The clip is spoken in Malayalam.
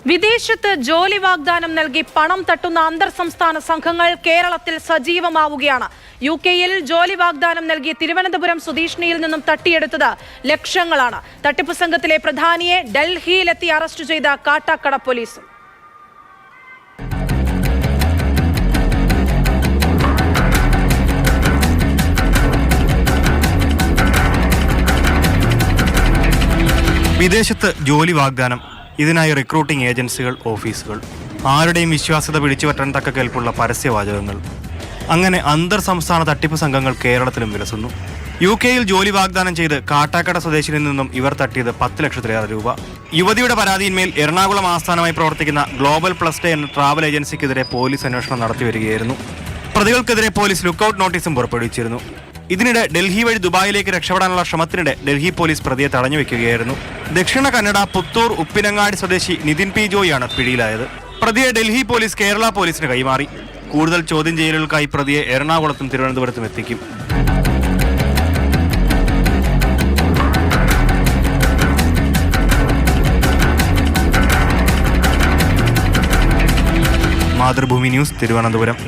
വിദേശത്ത് ജോലി വാഗ്ദാനം നൽകി പണം തട്ടുന്ന അന്തർ സംസ്ഥാന സംഘങ്ങൾ കേരളത്തിൽ സജീവമാവുകയാണ്. യുകെയിൽ ജോലി വാഗ്ദാനം നൽകി തിരുവനന്തപുരം സ്വദേശിനിയിൽ നിന്നും തട്ടിയെടുത്തത് ലക്ഷങ്ങളാണ്. തട്ടിപ്പ് സംഘത്തിലെ പ്രധാനിയെ ഡൽഹിയിലെത്തി അറസ്റ്റ് ചെയ്ത കാട്ടാക്കട പോലീസ്. വിദേശത്ത് ജോലി വാഗ്ദാനം, ഇതിനായി റിക്രൂട്ടിംഗ് ഏജൻസികൾ, ഓഫീസുകൾ, ആരുടെയും വിശ്വാസ്യത പിടിച്ചുപറ്റാൻ തക്ക കേൾപ്പുള്ള പരസ്യവാചകങ്ങൾ. അങ്ങനെ അന്തർ സംസ്ഥാന തട്ടിപ്പ് സംഘങ്ങൾ കേരളത്തിലും വിലസുന്നു. യുകെയിൽ ജോലി വാഗ്ദാനം ചെയ്ത് കാട്ടാക്കട സ്വദേശിനിൽ നിന്നും ഇവർ തട്ടിയത് 10 ലക്ഷത്തിലേറെ രൂപ. യുവതിയുടെ പരാതിയിന്മേൽ എറണാകുളം ആസ്ഥാനമായി പ്രവർത്തിക്കുന്ന ഗ്ലോബൽ പ്ലസ് ഡേ എന്ന ട്രാവൽ ഏജൻസിക്കെതിരെ പോലീസ് അന്വേഷണം നടത്തിവരികയായിരുന്നു. പ്രതികൾക്കെതിരെ പോലീസ് ലുക്കൌട്ട് നോട്ടീസും പുറപ്പെടുവിച്ചിരുന്നു. ഇതിനിടെ ഡൽഹി വഴി ദുബായിലേക്ക് രക്ഷപ്പെടാനുള്ള ശ്രമത്തിനിടെ ഡൽഹി പോലീസ് പ്രതിയെ തടഞ്ഞുവെക്കുകയായിരുന്നു. ദക്ഷിണ കന്നഡ പുത്തൂർ ഉപ്പിനങ്ങാടി സ്വദേശി നിതിൻ പി ജോയാണ് പിടിയിലായത്. പ്രതിയെ ഡൽഹി പോലീസ് കേരള പോലീസിന് കൈമാറി. കൂടുതൽ ചോദ്യം ചെയ്യലുകൾക്കായി പ്രതിയെ എറണാകുളത്തും തിരുവനന്തപുരത്തും എത്തിക്കും. മാതൃഭൂമി ന്യൂസ്, തിരുവനന്തപുരം.